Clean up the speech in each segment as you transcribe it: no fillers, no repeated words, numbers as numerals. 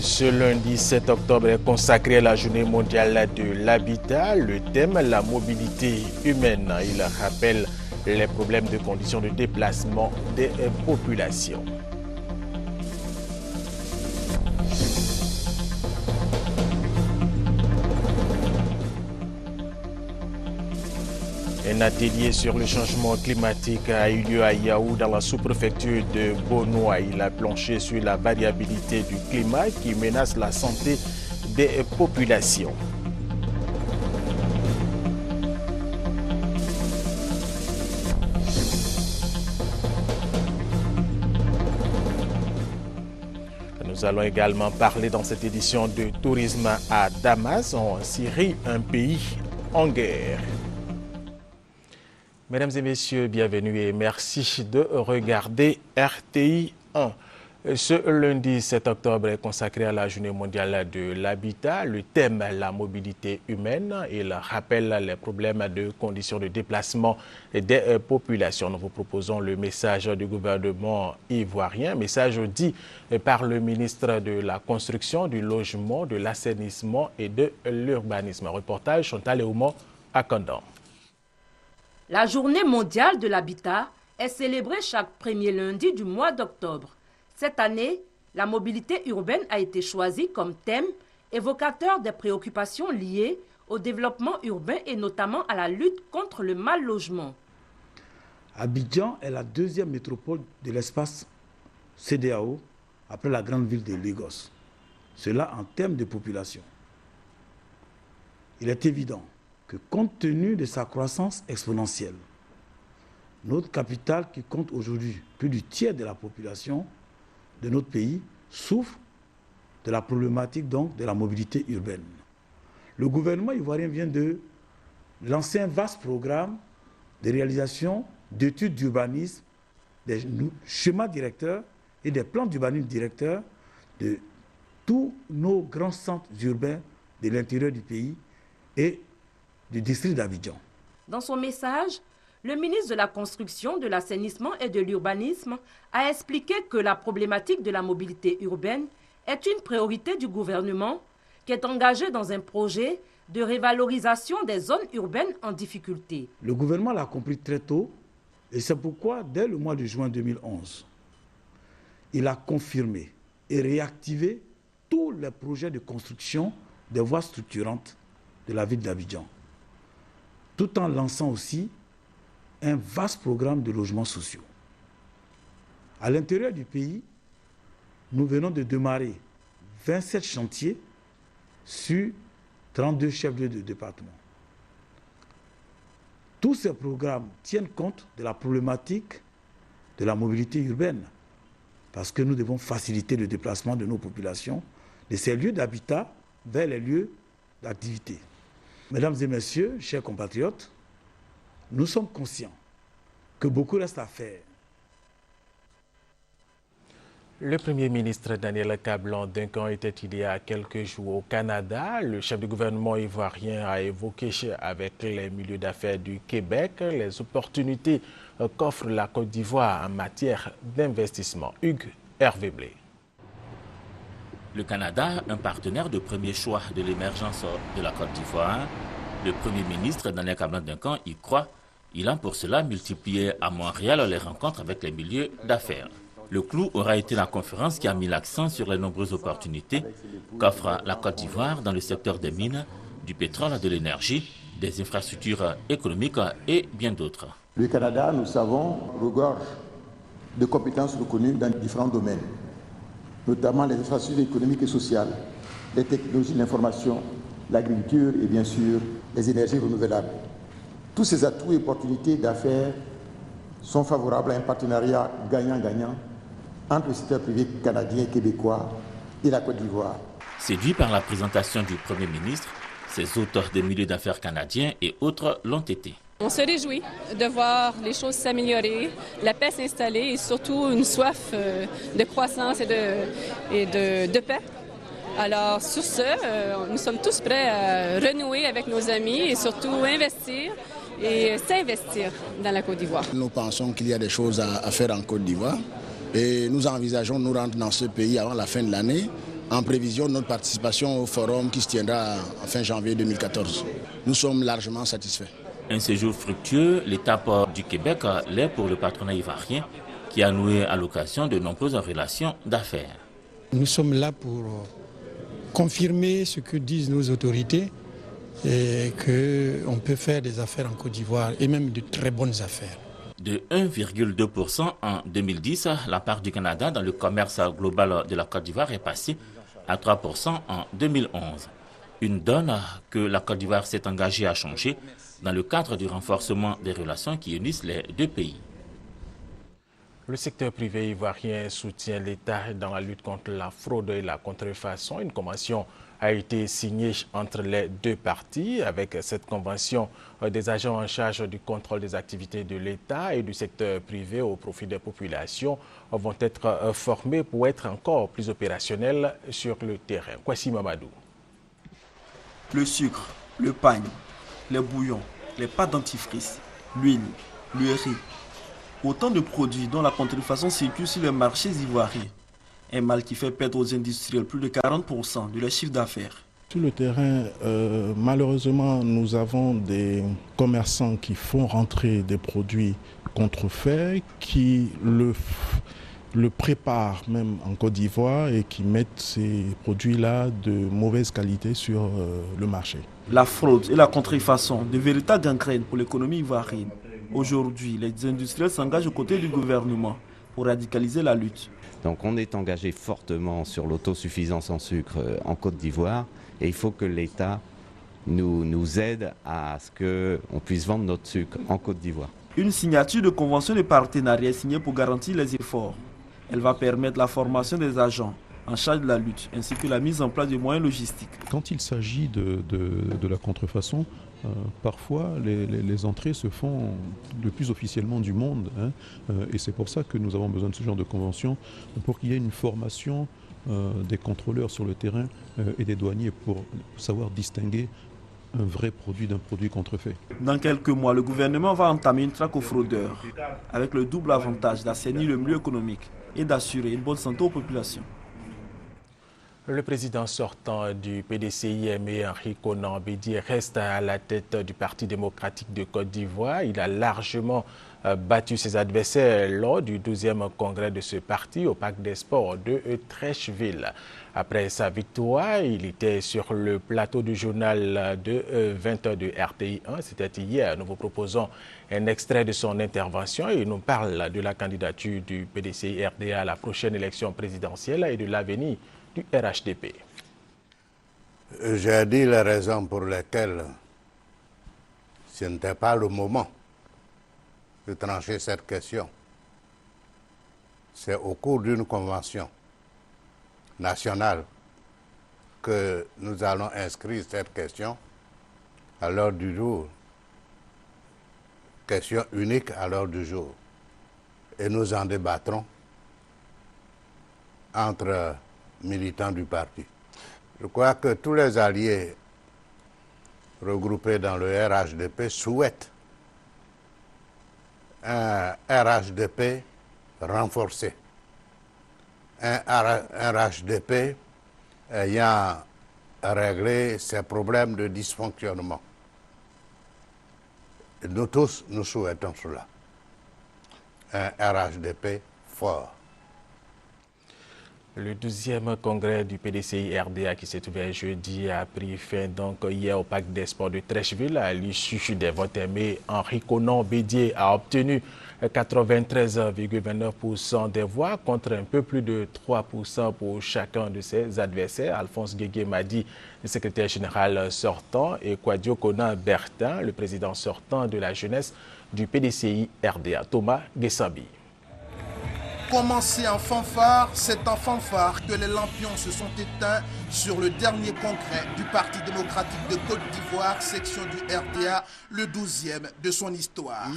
Ce lundi 7 octobre est consacré à la journée mondiale de l'habitat. Le thème, la mobilité humaine. Il rappelle les problèmes de conditions de déplacement des populations. Un atelier sur le changement climatique a eu lieu à Yao dans la sous-préfecture de Bonoa. Il a planché sur la variabilité du climat qui menace la santé des populations. Nous allons également parler dans cette édition de tourisme à Damas, en Syrie, un pays en guerre. Mesdames et messieurs, bienvenue et merci de regarder RTI 1. Ce lundi 7 octobre est consacré à la journée mondiale de l'habitat. Le thème, la mobilité humaine. Il rappelle les problèmes de conditions de déplacement des populations. Nous vous proposons le message du gouvernement ivoirien, message dit par le ministre de la Construction, du Logement, de l'Assainissement et de l'Urbanisme. Reportage Chantal Eoumo à Kandam. La journée mondiale de l'habitat est célébrée chaque premier lundi du mois d'octobre. Cette année, la mobilité urbaine a été choisie comme thème évocateur des préoccupations liées au développement urbain et notamment à la lutte contre le mal logement. Abidjan est la deuxième métropole de l'espace CEDEAO après la grande ville de Lagos. Cela en termes de population. Il est évident que compte tenu de sa croissance exponentielle, notre capitale, qui compte aujourd'hui plus du tiers de la population de notre pays, souffre de la problématique donc de la mobilité urbaine. Le gouvernement ivoirien vient de lancer un vaste programme de réalisation d'études d'urbanisme, des schémas directeurs et des plans d'urbanisme directeurs de tous nos grands centres urbains de l'intérieur du pays et du district d'Abidjan. Dans son message, le ministre de la Construction, de l'Assainissement et de l'Urbanisme a expliqué que la problématique de la mobilité urbaine est une priorité du gouvernement qui est engagé dans un projet de révalorisation des zones urbaines en difficulté. Le gouvernement l'a compris très tôt et c'est pourquoi, dès le mois de juin 2011, il a confirmé et réactivé tous les projets de construction des voies structurantes de la ville d'Abidjan, tout en lançant aussi un vaste programme de logements sociaux. À l'intérieur du pays, nous venons de démarrer 27 chantiers sur 32 chefs-lieux de département. Tous ces programmes tiennent compte de la problématique de la mobilité urbaine, parce que nous devons faciliter le déplacement de nos populations de ces lieux d'habitat vers les lieux d'activité. Mesdames et messieurs, chers compatriotes, nous sommes conscients que beaucoup reste à faire. Le Premier ministre Daniel Kablan-Duncan était il y a quelques jours au Canada. Le chef du gouvernement ivoirien a évoqué avec les milieux d'affaires du Québec les opportunités qu'offre la Côte d'Ivoire en matière d'investissement. Hugues Hervé Blé. Le Canada, un partenaire de premier choix de l'émergence de la Côte d'Ivoire, le Premier ministre Daniel Kablan-Duncan y croit. Il a pour cela multiplié à Montréal les rencontres avec les milieux d'affaires. Le clou aura été la conférence qui a mis l'accent sur les nombreuses opportunités qu'offre la Côte d'Ivoire dans le secteur des mines, du pétrole, de l'énergie, des infrastructures économiques et bien d'autres. Le Canada, nous savons, regorge de compétences reconnues dans différents domaines, notamment les infrastructures économiques et sociales, les technologies de l'information, l'agriculture et bien sûr les énergies renouvelables. Tous ces atouts et opportunités d'affaires sont favorables à un partenariat gagnant-gagnant entre le secteur privé canadien et québécois et la Côte d'Ivoire. Séduits par la présentation du Premier ministre, ces auteurs des milieux d'affaires canadiens et autres l'ont été. On se réjouit de voir les choses s'améliorer, la paix s'installer et surtout une soif de croissance et de paix. Alors sur ce, nous sommes tous prêts à renouer avec nos amis et surtout investir et s'investir dans la Côte d'Ivoire. Nous pensons qu'il y a des choses à faire en Côte d'Ivoire Et nous envisageons de nous rendre dans ce pays avant la fin de l'année, en prévision de notre participation au forum qui se tiendra en fin janvier 2014. Nous sommes largement satisfaits. Un séjour fructueux, l'étape du Québec l'est pour le patronat ivoirien qui a noué à l'occasion de nombreuses relations d'affaires. Nous sommes là pour confirmer ce que disent nos autorités et qu'on peut faire des affaires en Côte d'Ivoire et même de très bonnes affaires. De 1,2% en 2010, la part du Canada dans le commerce global de la Côte d'Ivoire est passée à 3% en 2011. Une donne que la Côte d'Ivoire s'est engagée à changer dans le cadre du renforcement des relations qui unissent les deux pays. Le secteur privé ivoirien soutient l'État dans la lutte contre la fraude et la contrefaçon. Une convention a été signée entre les deux parties. Avec cette convention, des agents en charge du contrôle des activités de l'État et du secteur privé au profit des populations vont être formés pour être encore plus opérationnels sur le terrain. Kwasi Mamadou. Le sucre, le pain, les bouillons, les pâtes dentifrice, l'huile, le riz. Autant de produits dont la contrefaçon circule sur les marchés ivoiriens. Un mal qui fait perdre aux industriels plus de 40% de leur chiffre d'affaires. Sur le terrain, malheureusement, nous avons des commerçants qui font rentrer des produits contrefaits, qui le préparent même en Côte d'Ivoire et qui mettent ces produits-là de mauvaise qualité sur le marché. La fraude et la contrefaçon, de véritables gangrènes pour l'économie ivoirienne. Aujourd'hui, les industriels s'engagent aux côtés du gouvernement pour radicaliser la lutte. Donc on est engagé fortement sur l'autosuffisance en sucre en Côte d'Ivoire et il faut que l'État nous aide à ce qu'on puisse vendre notre sucre en Côte d'Ivoire. Une signature de convention de partenariat est signée pour garantir les efforts. Elle va permettre la formation des agents en charge de la lutte ainsi que la mise en place de moyens logistiques. Quand il s'agit de la contrefaçon, parfois les entrées se font le plus officiellement du monde, et c'est pour ça que nous avons besoin de ce genre de convention pour qu'il y ait une formation des contrôleurs sur le terrain et des douaniers pour savoir distinguer un vrai produit d'un produit contrefait. Dans quelques mois, le gouvernement va entamer une traque aux fraudeurs avec le double avantage d'assainir le milieu économique et d'assurer une bonne santé aux populations. Le président sortant du PDCI-ME, Henri Konan Bédié, reste à la tête du Parti démocratique de Côte d'Ivoire. Il a largement battu ses adversaires lors du 12e congrès de ce parti au Parc des Sports de Trècheville. Après sa victoire, il était sur le plateau du journal de 20h de RTI 1. C'était hier. Nous vous proposons un extrait de son intervention. Il nous parle de la candidature du PDCI-RDA à la prochaine élection présidentielle et de l'avenir du RHDP. J'ai dit les raisons pour lesquelles ce n'était pas le moment de trancher cette question. C'est au cours d'une convention nationale que nous allons inscrire cette question à l'ordre du jour. Question unique à l'ordre du jour. Et nous en débattrons entre militants du parti. Je crois que tous les alliés regroupés dans le RHDP souhaitent un RHDP renforcé, un RHDP ayant réglé ses problèmes de dysfonctionnement. Et nous tous, nous souhaitons cela. Un RHDP fort. Le 12e congrès du PDCI-RDA qui s'est ouvert jeudi a pris fin donc hier au Parc des Sports de Trècheville. À l'issue des votes émis, Henri Konan Bédié a obtenu 93,29% des voix contre un peu plus de 3% pour chacun de ses adversaires. Alphonse Guégué Madi, le secrétaire général sortant, et Kwadio Konan Bertin, le président sortant de la jeunesse du PDCI-RDA. Thomas Guessambi. Commencé en fanfare, c'est en fanfare que les lampions se sont éteints sur le dernier congrès du Parti démocratique de Côte d'Ivoire, section du RDA, le 12e de son histoire.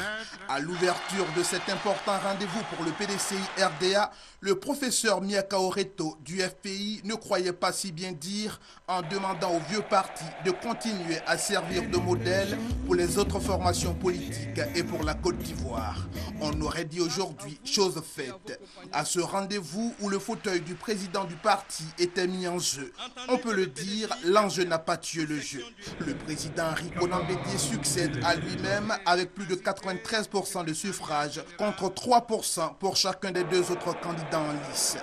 À l'ouverture de cet important rendez-vous pour le PDCI-RDA, le professeur Miaka Oreto du FPI ne croyait pas si bien dire en demandant au vieux parti de continuer à servir de modèle pour les autres formations politiques et pour la Côte d'Ivoire. On aurait dit aujourd'hui chose faite. À ce rendez-vous où le fauteuil du président du parti était mis en jeu, on peut le dire, l'enjeu n'a pas tué le jeu. Le président Henri Konan Bédié succède à lui-même avec plus de 93% de suffrages contre 3% pour chacun des deux autres candidats en lice.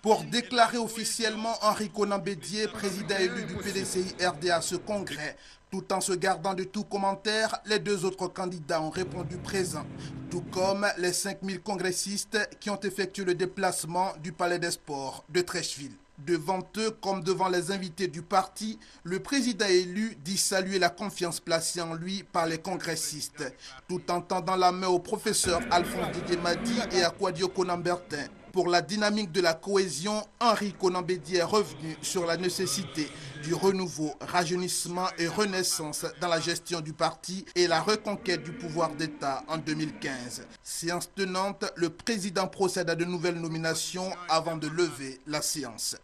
Pour déclarer officiellement Henri Konan Bédié, président élu du PDCI-RDA à ce congrès, tout en se gardant de tout commentaire, les deux autres candidats ont répondu présent, tout comme les 5000 congressistes qui ont effectué le déplacement du Palais des Sports de Treichville. Devant eux, comme devant les invités du parti, le président élu dit saluer la confiance placée en lui par les congressistes, tout en tendant la main au professeur Alphonse Didier Madi et à Kouadio Konan-Bertin. Pour la dynamique de la cohésion, Henri Konan Bédié est revenu sur la nécessité du renouveau, rajeunissement et renaissance dans la gestion du parti et la reconquête du pouvoir d'État en 2015. Séance tenante, le président procède à de nouvelles nominations avant de lever la séance.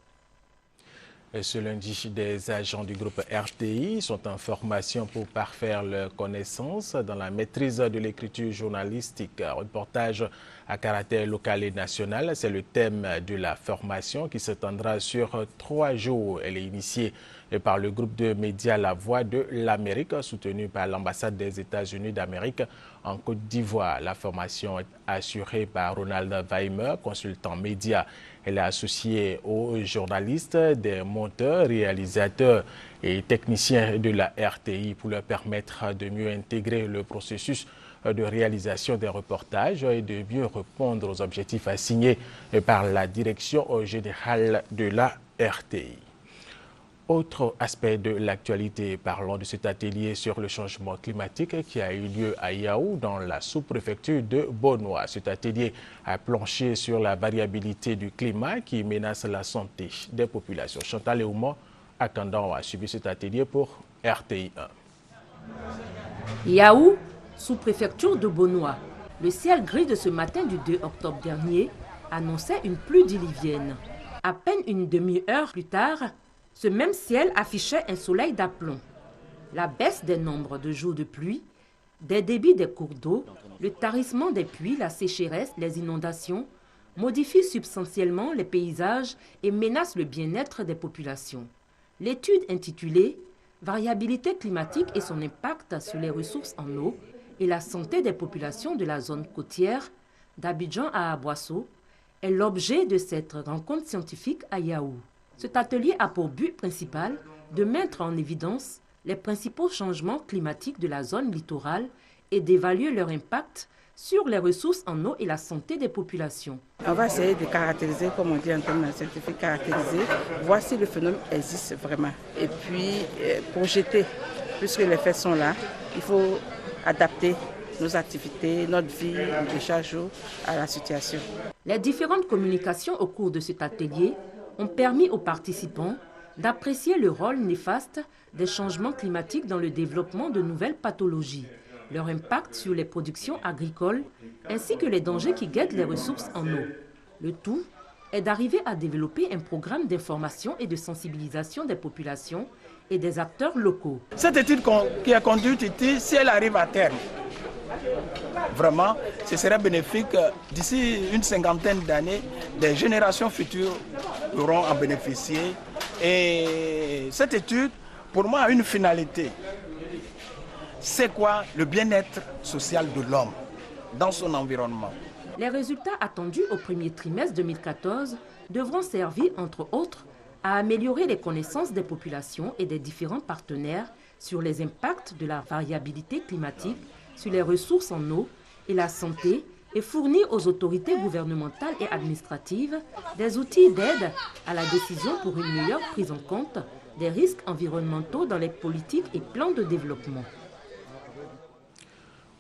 Et ce lundi, des agents du groupe RTI sont en formation pour parfaire leurs connaissances dans la maîtrise de l'écriture journalistique. Reportage à caractère local et national, c'est le thème de la formation qui s'étendra sur 3 jours. Elle est initiée par le groupe de médias La Voix de l'Amérique, soutenu par l'ambassade des États-Unis d'Amérique en Côte d'Ivoire. La formation est assurée par Ronald Weimer, consultant média. Elle est associée aux journalistes, des monteurs, réalisateurs et techniciens de la RTI pour leur permettre de mieux intégrer le processus de réalisation des reportages et de mieux répondre aux objectifs assignés par la direction générale de la RTI. Autre aspect de l'actualité, parlons de cet atelier sur le changement climatique qui a eu lieu à Yao dans la sous-préfecture de Bonoa. Cet atelier a planché sur la variabilité du climat qui menace la santé des populations. Chantal Eouma Akandan a suivi cet atelier pour RTI 1. Yao, sous-préfecture de Bonoa. Le ciel gris de ce matin du 2 octobre dernier annonçait une pluie diluvienne. À peine une demi-heure plus tard, ce même ciel affichait un soleil d'aplomb. La baisse des nombres de jours de pluie, des débits des cours d'eau, le tarissement des puits, la sécheresse, les inondations modifient substantiellement les paysages et menacent le bien-être des populations. L'étude intitulée « Variabilité climatique et son impact sur les ressources en eau et la santé des populations de la zone côtière d'Abidjan à Aboissau » est l'objet de cette rencontre scientifique à Yao. Cet atelier a pour but principal de mettre en évidence les principaux changements climatiques de la zone littorale et d'évaluer leur impact sur les ressources en eau et la santé des populations. On va essayer de caractériser, comme on dit en termes scientifiques, caractériser, voir si le phénomène existe vraiment. Et puis projeter, puisque les faits sont là, il faut adapter nos activités, notre vie de chaque jour à la situation. Les différentes communications au cours de cet atelier ont permis aux participants d'apprécier le rôle néfaste des changements climatiques dans le développement de nouvelles pathologies, leur impact sur les productions agricoles, ainsi que les dangers qui guettent les ressources en eau. Le tout est d'arriver à développer un programme d'information et de sensibilisation des populations et des acteurs locaux. Cette étude qui est conduite ici, si elle arrive à terme, vraiment, ce serait bénéfique. D'ici une 50aine d'années, des générations futures pourront en bénéficier. Et cette étude, pour moi, a une finalité. C'est quoi le bien-être social de l'homme dans son environnement? Les résultats attendus au premier trimestre 2014 devront servir, entre autres, à améliorer les connaissances des populations et des différents partenaires sur les impacts de la variabilité climatique sur les ressources en eau et la santé et fournir aux autorités gouvernementales et administratives des outils d'aide à la décision pour une meilleure prise en compte des risques environnementaux dans les politiques et plans de développement.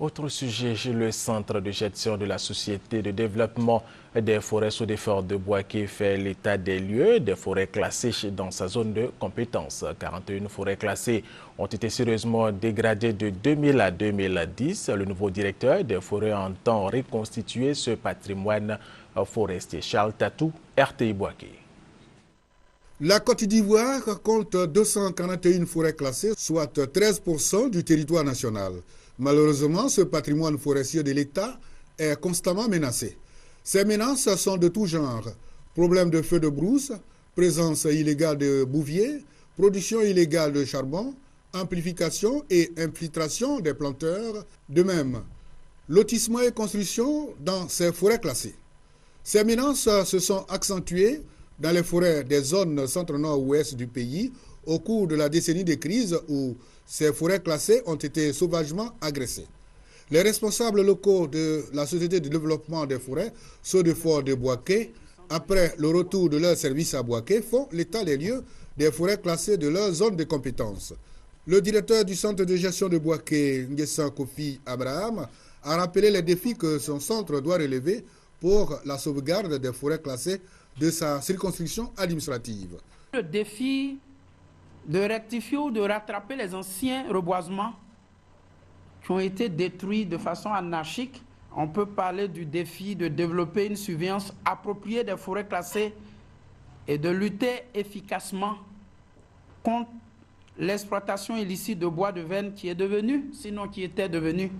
Autre sujet, le centre de gestion de la Société de développement des forêts sous des forts de Boaké fait l'état des lieux des forêts classées dans sa zone de compétence. 41 forêts classées ont été sérieusement dégradées de 2000 à 2010. Le nouveau directeur des forêts entend reconstituer ce patrimoine forestier. Charles Tatou, RTI Boaké. La Côte d'Ivoire compte 241 forêts classées, soit 13% du territoire national. Malheureusement, ce patrimoine forestier de l'État est constamment menacé. Ces menaces sont de tout genre. Problèmes de feux de brousse, présence illégale de bouviers, production illégale de charbon, amplification et infiltration des planteurs, de même lotissement et construction dans ces forêts classées. Ces menaces se sont accentuées dans les forêts des zones centre-nord-ouest du pays au cours de la décennie de crise où ces forêts classées ont été sauvagement agressées. Les responsables locaux de la Société de développement des forêts, Sodefort de Bouaké, après le retour de leur service à Bouaké, font l'état des lieux des forêts classées de leur zone de compétence. Le directeur du centre de gestion de Bouaké, Nguessan Kofi Abraham, a rappelé les défis que son centre doit relever pour la sauvegarde des forêts classées de sa circonscription administrative. Le défi de rectifier ou de rattraper les anciens reboisements qui ont été détruits de façon anarchique. On peut parler du défi de développer une surveillance appropriée des forêts classées et de lutter efficacement contre l'exploitation illicite de bois de veine qui est devenue, sinon qui était devenue,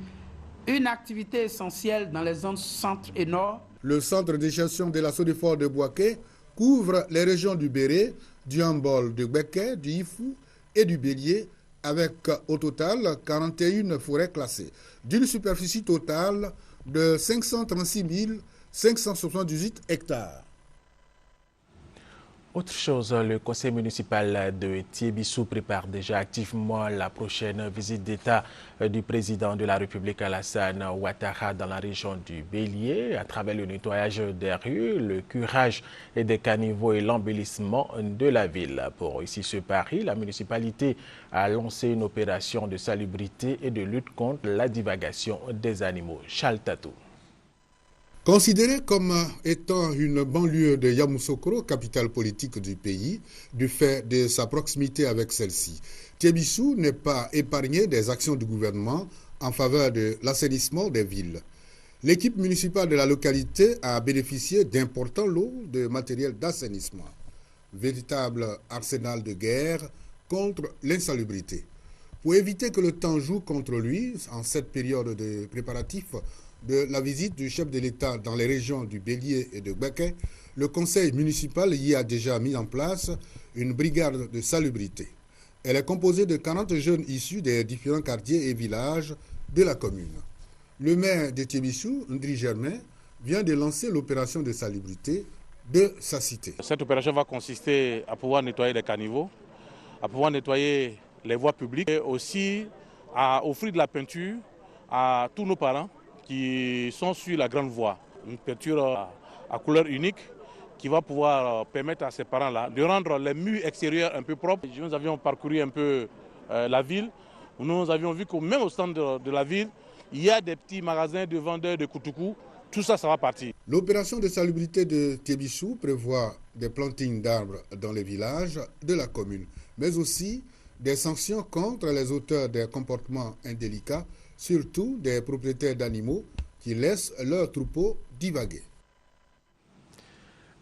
une activité essentielle dans les zones centre et nord. Le centre de gestion de la Sodefort de Bouaké couvre les régions du Béré, du Hambol, de Béké, du Ifou et du Bélier, avec au total 41 forêts classées, d'une superficie totale de 536 578 hectares. Autre chose, le conseil municipal de Thiébissou prépare déjà activement la prochaine visite d'État du président de la République Alassane Ouattara dans la région du Bélier à travers le nettoyage des rues, le curage des caniveaux et l'embellissement de la ville. Pour réussir ce pari, la municipalité a lancé une opération de salubrité et de lutte contre la divagation des animaux. Charles Tatou. Considéré comme étant une banlieue de Yamoussoukro, capitale politique du pays, du fait de sa proximité avec celle-ci, Thiébissou n'est pas épargné des actions du gouvernement en faveur de l'assainissement des villes. L'équipe municipale de la localité a bénéficié d'importants lots de matériel d'assainissement, véritable arsenal de guerre contre l'insalubrité. Pour éviter que le temps joue contre lui en cette période de préparatifs de la visite du chef de l'État dans les régions du Bélier et de Béké, le conseil municipal y a déjà mis en place une brigade de salubrité. Elle est composée de 40 jeunes issus des différents quartiers et villages de la commune. Le maire de Thiébissou, Ndri Germain, vient de lancer l'opération de salubrité de sa cité. Cette opération va consister à pouvoir nettoyer les caniveaux, à pouvoir nettoyer les voies publiques et aussi à offrir de la peinture à tous nos parents qui sont sur la grande voie. Une peinture à couleur unique qui va pouvoir permettre à ces parents-là de rendre les murs extérieurs un peu propres. Nous avions parcouru un peu la ville. Nous avions vu que même au centre de la ville, il y a des petits magasins de vendeurs de koutoukou. Tout ça, ça va partir. L'opération de salubrité de Thiébissou prévoit des plantings d'arbres dans les villages de la commune, mais aussi des sanctions contre les auteurs des comportements indélicats, surtout des propriétaires d'animaux qui laissent leurs troupeaux divaguer.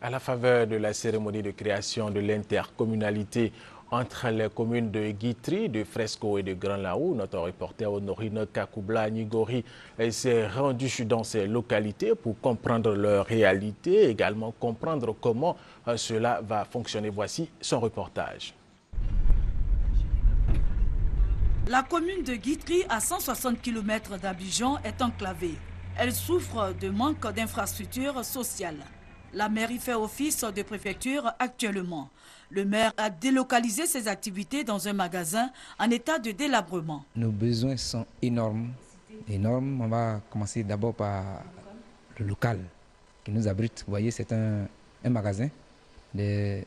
À la faveur de la cérémonie de création de l'intercommunalité entre les communes de Guitry, de Fresco et de Grand Laou, notre reporter Honorine Kakoubla Nigori s'est rendu dans ces localités pour comprendre leur réalité, également comprendre comment cela va fonctionner. Voici son reportage. La commune de Guitry, à 160 km d'Abidjan, est enclavée. Elle souffre de manque d'infrastructures sociales. La mairie fait office de préfecture actuellement. Le maire a délocalisé ses activités dans un magasin en état de délabrement. Nos besoins sont énormes. Énormes. On va commencer d'abord par le local qui nous abrite. Vous voyez, c'est un magasin d'un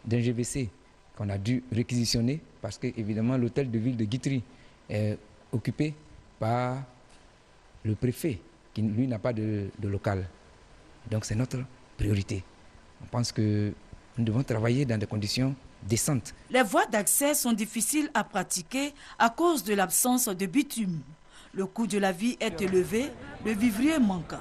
GVC qu'on a dû réquisitionner parce que, évidemment, l'hôtel de ville de Guitry est occupé par le préfet qui, lui, n'a pas de local. Donc, c'est notre priorité. On pense que nous devons travailler dans des conditions décentes. Les voies d'accès sont difficiles à pratiquer à cause de l'absence de bitume. Le coût de la vie est élevé, le vivrier manque.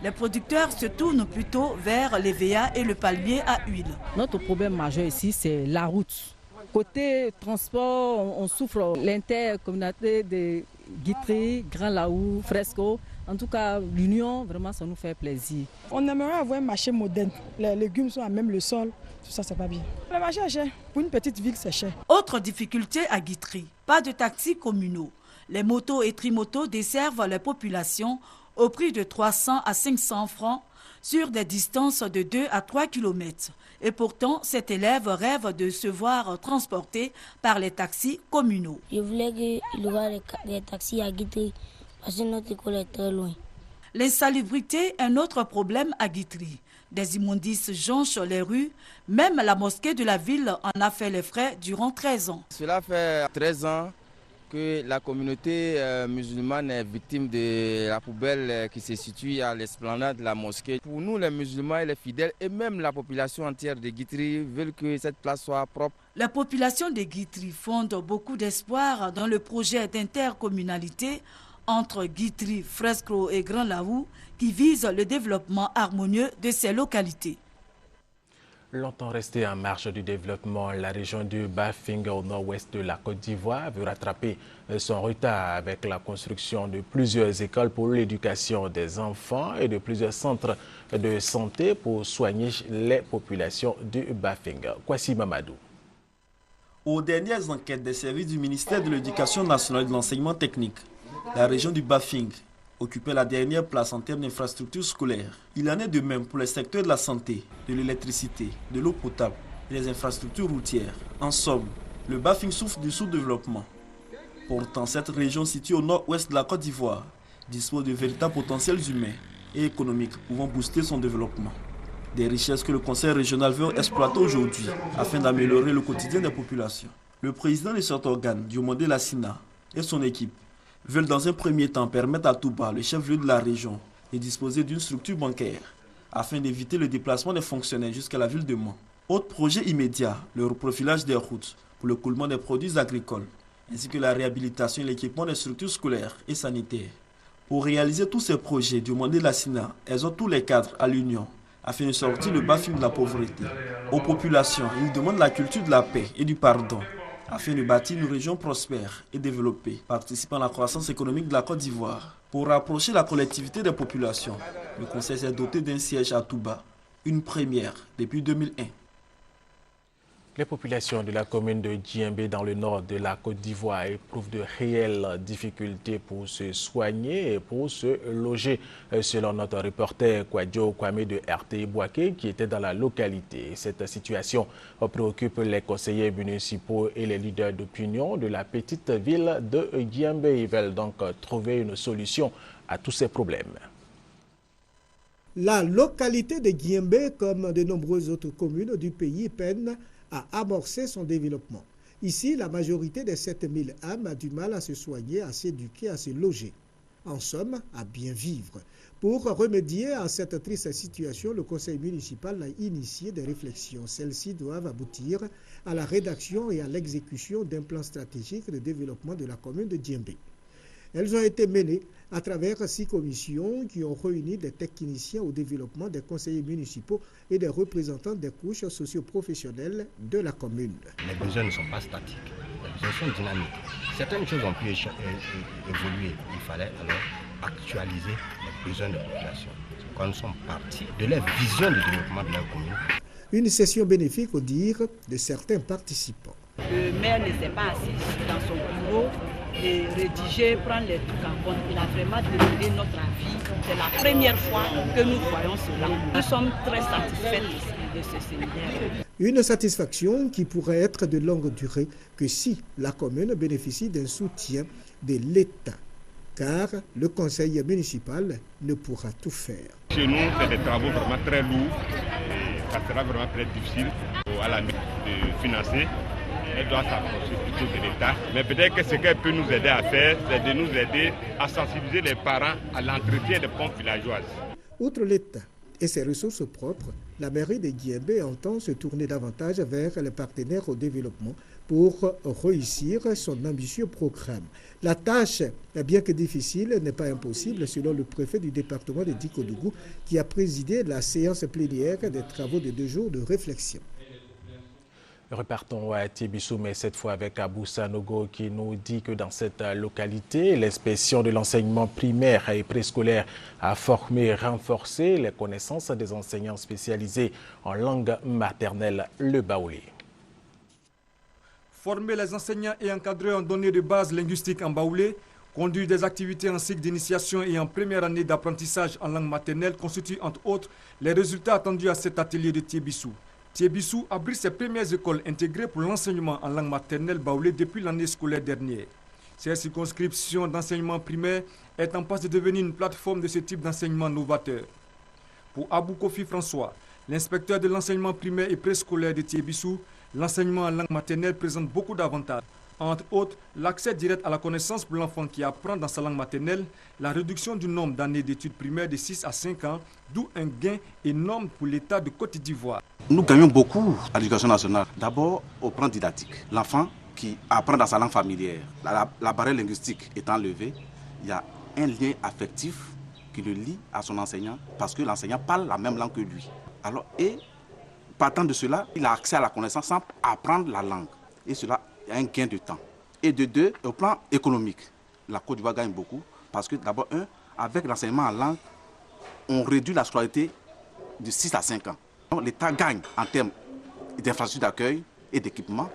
Les producteurs se tournent plutôt vers l'EVA et le palmier à huile. Notre problème majeur ici, c'est la route. Côté transport, on souffre l'intercommunauté de Guitry, Grand Laou, Fresco. En tout cas, l'union, vraiment, ça nous fait plaisir. On aimerait avoir un marché moderne. Les légumes sont à même le sol. Tout ça, c'est pas bien. Le marché est cher. Pour une petite ville, c'est cher. Autre difficulté à Guitry, pas de taxis communaux. Les motos et trimotos desservent les populations au prix de 300 à 500 francs sur des distances de 2 à 3 km. Et pourtant, cet élève rêve de se voir transporté par les taxis communaux. Je voulais qu'il y ait des taxis à Guitry, parce que notre école est très loin. L'insalubrité est un autre problème à Guitry. Des immondices jonchent les rues. Même la mosquée de la ville en a fait les frais durant 13 ans. Cela fait 13 ans que la communauté musulmane est victime de la poubelle qui se situe à l'esplanade de la mosquée. Pour nous, les musulmans et les fidèles, et même la population entière de Guitry, veulent que cette place soit propre. La population de Guitry fonde beaucoup d'espoir dans le projet d'intercommunalité entre Guitry, Frescro et Grand Lahou qui vise le développement harmonieux de ces localités. Longtemps restée en marge du développement, la région du Bafing au nord-ouest de la Côte d'Ivoire veut rattraper son retard avec la construction de plusieurs écoles pour l'éducation des enfants et de plusieurs centres de santé pour soigner les populations du Bafing. Kwasi Mamadou. Aux dernières enquêtes des services du ministère de l'Éducation nationale et de l'enseignement technique, la région du Bafing occupait la dernière place en termes d'infrastructures scolaires. Il en est de même pour les secteurs de la santé, de l'électricité, de l'eau potable et des infrastructures routières. En somme, le Bafing souffre du sous-développement. Pourtant, cette région située au nord-ouest de la Côte d'Ivoire dispose de véritables potentiels humains et économiques pouvant booster son développement. Des richesses que le Conseil régional veut exploiter aujourd'hui afin d'améliorer le quotidien des populations. Le président de cet organe, Diomandé Lassina, et son équipe veulent dans un premier temps permettre à Touba, le chef-lieu de la région, de disposer d'une structure bancaire afin d'éviter le déplacement des fonctionnaires jusqu'à la ville de Mans. Autre projet immédiat, le reprofilage des routes pour le coulement des produits agricoles, ainsi que la réhabilitation et l'équipement des structures scolaires et sanitaires. Pour réaliser tous ces projets, Diomandé Lassina exhorte tous les cadres à l'union afin de sortir le Bafing de la pauvreté. Aux populations, il demande la culture de la paix et du pardon afin de bâtir une région prospère et développée, participant à la croissance économique de la Côte d'Ivoire. Pour rapprocher la collectivité des populations, le Conseil s'est doté d'un siège à Touba, une première depuis 2001. Les populations de la commune de Djembé dans le nord de la Côte d'Ivoire éprouvent de réelles difficultés pour se soigner et pour se loger, selon notre reporter Kwadjo Kwame de RTI Boaké qui était dans la localité. Cette situation préoccupe les conseillers municipaux et les leaders d'opinion de la petite ville de Djembé. Ils veulent donc trouver une solution à tous ces problèmes. La localité de Djembé, comme de nombreuses autres communes du pays, peine à amorcer son développement. Ici, la majorité des 7000 âmes a du mal à se soigner, à s'éduquer, à se loger. En somme, à bien vivre. Pour remédier à cette triste situation, le conseil municipal a initié des réflexions. Celles-ci doivent aboutir à la rédaction et à l'exécution d'un plan stratégique de développement de la commune de Djembé. Elles ont été menées à travers 6 commissions qui ont réuni des techniciens au développement, des conseillers municipaux et des représentants des couches socio-professionnelles de la commune. Les besoins ne sont pas statiques, les besoins sont dynamiques. Certaines choses ont pu évoluer. Il fallait alors actualiser les besoins de la population. Quand nous sommes partis de la vision de développement de la commune. Une session bénéfique au dire de certains participants. Le maire ne s'est pas assis dans son bureau et rédiger, prendre les trucs en compte. Il a vraiment demandé notre avis. C'est la première fois que nous voyons cela. Nous sommes très satisfaits de ce séminaire. Une satisfaction qui pourrait être de longue durée que si la commune bénéficie d'un soutien de l'État, car le conseil municipal ne pourra tout faire. Chez nous, c'est des travaux vraiment très lourds et ça sera vraiment très difficile à la de financer. Elle doit s'approcher plutôt de l'État. Mais peut-être que ce qu'elle peut nous aider à faire, c'est de nous aider à sensibiliser les parents à l'entretien des pompes villageoises. Outre l'État et ses ressources propres, la mairie de Djembé entend se tourner davantage vers les partenaires au développement pour réussir son ambitieux programme. La tâche, bien que difficile, n'est pas impossible selon le préfet du département de Dikodougou qui a présidé la séance plénière des travaux de 2 jours de réflexion. Repartons à Tiébissou, mais cette fois avec Abou Sanogo qui nous dit que dans cette localité, l'inspection de l'enseignement primaire et préscolaire a formé et renforcé les connaissances des enseignants spécialisés en langue maternelle, le baoulé. Former les enseignants et encadrer en données de base linguistiques en baoulé, conduire des activités en cycle d'initiation et en première année d'apprentissage en langue maternelle constituent entre autres les résultats attendus à cet atelier de Tiébissou. Tiébissou abrite ses premières écoles intégrées pour l'enseignement en langue maternelle baoulé depuis l'année scolaire dernière. Cette circonscription d'enseignement primaire est en passe de devenir une plateforme de ce type d'enseignement novateur. Pour Abou Kofi François, l'inspecteur de l'enseignement primaire et préscolaire de Tiébissou, l'enseignement en langue maternelle présente beaucoup d'avantages. Entre autres, l'accès direct à la connaissance pour l'enfant qui apprend dans sa langue maternelle, la réduction du nombre d'années d'études primaires de 6 à 5 ans, d'où un gain énorme pour l'État de Côte d'Ivoire. Nous gagnons beaucoup à l'éducation nationale. D'abord, au plan didactique. L'enfant qui apprend dans sa langue familière, la barrière linguistique étant levée, il y a un lien affectif qui le lie à son enseignant parce que l'enseignant parle la même langue que lui. Alors, et partant de cela, il a accès à la connaissance sans apprendre la langue. Et cela a un gain de temps. Et de deux, au plan économique, la Côte d'Ivoire gagne beaucoup parce que d'abord, avec l'enseignement en langue, on réduit la scolarité de 6 à 5 ans. L'État gagne en termes d'infrastructures d'accueil et d'équipement,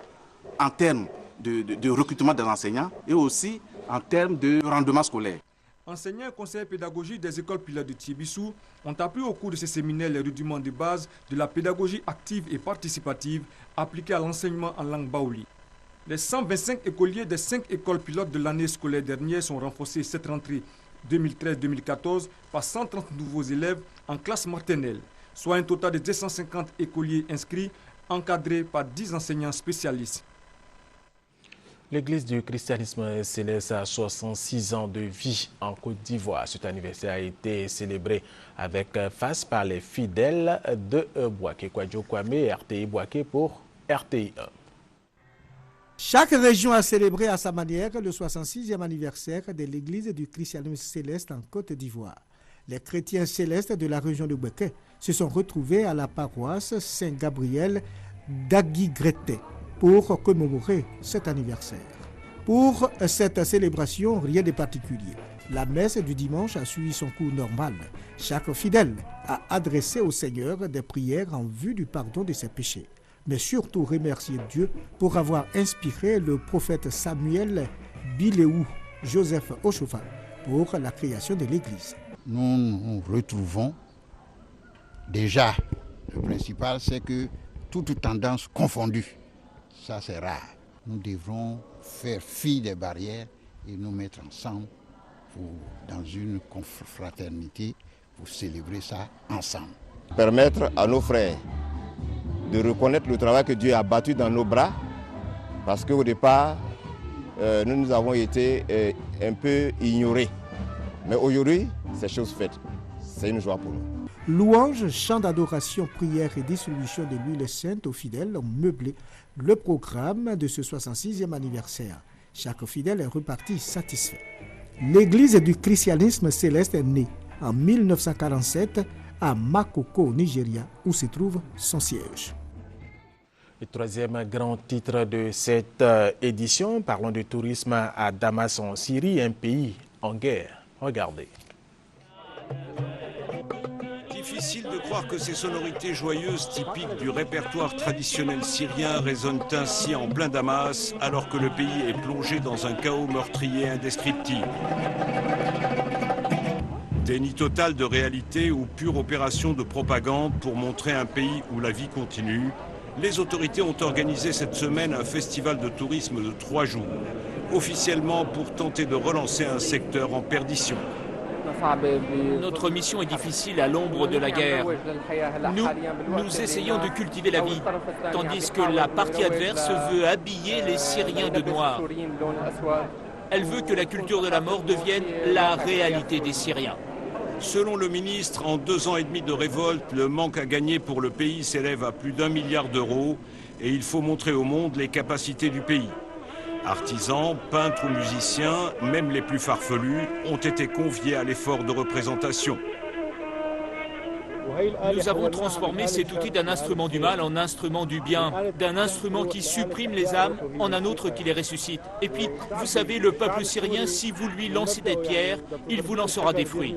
en termes de recrutement des enseignants et aussi en termes de rendement scolaire. Enseignants et conseillers pédagogiques des écoles pilotes de Tiébissou ont appris au cours de ces séminaires les rudiments de base de la pédagogie active et participative appliquée à l'enseignement en langue baouli. Les 125 écoliers des 5 écoles pilotes de l'année scolaire dernière sont renforcés cette rentrée 2013-2014 par 130 nouveaux élèves en classe maternelle, soit un total de 250 écoliers inscrits, encadrés par 10 enseignants spécialistes. L'Église du christianisme céleste a 66 ans de vie en Côte d'Ivoire. Cet anniversaire a été célébré avec face par les fidèles de Boaké. Kwadjo Kwame et RTI Boaké pour RTI 1. Chaque région a célébré à sa manière le 66e anniversaire de l'Église du christianisme céleste en Côte d'Ivoire. Les chrétiens célestes de la région de Boaké se sont retrouvés à la paroisse Saint-Gabriel d'Aguigreté pour commémorer cet anniversaire. Pour cette célébration, rien de particulier. La messe du dimanche a suivi son cours normal. Chaque fidèle a adressé au Seigneur des prières en vue du pardon de ses péchés. Mais surtout remercier Dieu pour avoir inspiré le prophète Samuel Biléou Joseph Ochofa pour la création de l'Église. Nous nous retrouvons déjà, le principal c'est que toute tendance confondue, ça c'est rare. Nous devrons faire fi des barrières et nous mettre ensemble dans une confraternité pour célébrer ça ensemble. Permettre à nos frères de reconnaître le travail que Dieu a battu dans nos bras, parce qu'au départ, nous avons été un peu ignorés. Mais aujourd'hui, c'est chose faite. C'est une joie pour nous. Louanges, chants d'adoration, prières et distribution de l'huile sainte aux fidèles ont meublé le programme de ce 66e anniversaire. Chaque fidèle est reparti satisfait. L'Église du christianisme céleste est née en 1947 à Makoko, au Nigeria, où se trouve son siège. Le troisième grand titre de cette édition, parlons du tourisme à Damas en Syrie, un pays en guerre. Regardez. Difficile de croire que ces sonorités joyeuses typiques du répertoire traditionnel syrien résonnent ainsi en plein Damas, alors que le pays est plongé dans un chaos meurtrier indescriptible. Déni total de réalité ou pure opération de propagande pour montrer un pays où la vie continue, les autorités ont organisé cette semaine un festival de tourisme de 3 jours, officiellement pour tenter de relancer un secteur en perdition. Notre mission est difficile à l'ombre de la guerre. Nous essayons de cultiver la vie, tandis que la partie adverse veut habiller les Syriens de noir. Elle veut que la culture de la mort devienne la réalité des Syriens. Selon le ministre, en 2 ans et demi de révolte, le manque à gagner pour le pays s'élève à plus d'1 milliard d'euros et il faut montrer au monde les capacités du pays. Artisans, peintres ou musiciens, même les plus farfelus, ont été conviés à l'effort de représentation. Nous avons transformé cet outil d'un instrument du mal en instrument du bien, d'un instrument qui supprime les âmes en un autre qui les ressuscite. Et puis, vous savez, le peuple syrien, si vous lui lancez des pierres, il vous lancera des fruits.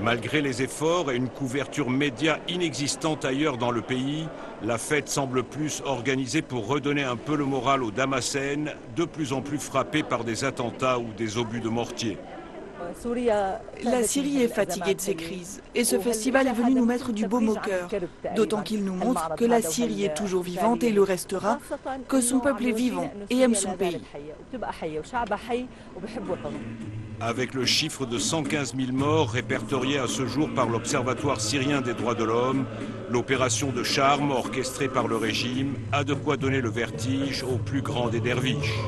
Malgré les efforts et une couverture média inexistante ailleurs dans le pays, la fête semble plus organisée pour redonner un peu le moral aux Damascènes, de plus en plus frappés par des attentats ou des obus de mortier. La Syrie est fatiguée de ces crises et ce festival est venu nous mettre du baume au cœur, d'autant qu'il nous montre que la Syrie est toujours vivante et le restera, que son peuple est vivant et aime son pays. Avec le chiffre de 115 000 morts répertorié à ce jour par l'Observatoire syrien des droits de l'homme, l'opération de charme orchestrée par le régime a de quoi donner le vertige au plus grand des derviches.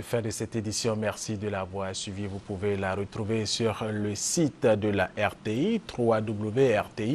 Fin de cette édition, merci de l'avoir suivi. Vous pouvez la retrouver sur le site de la RTI, www.rti.ci.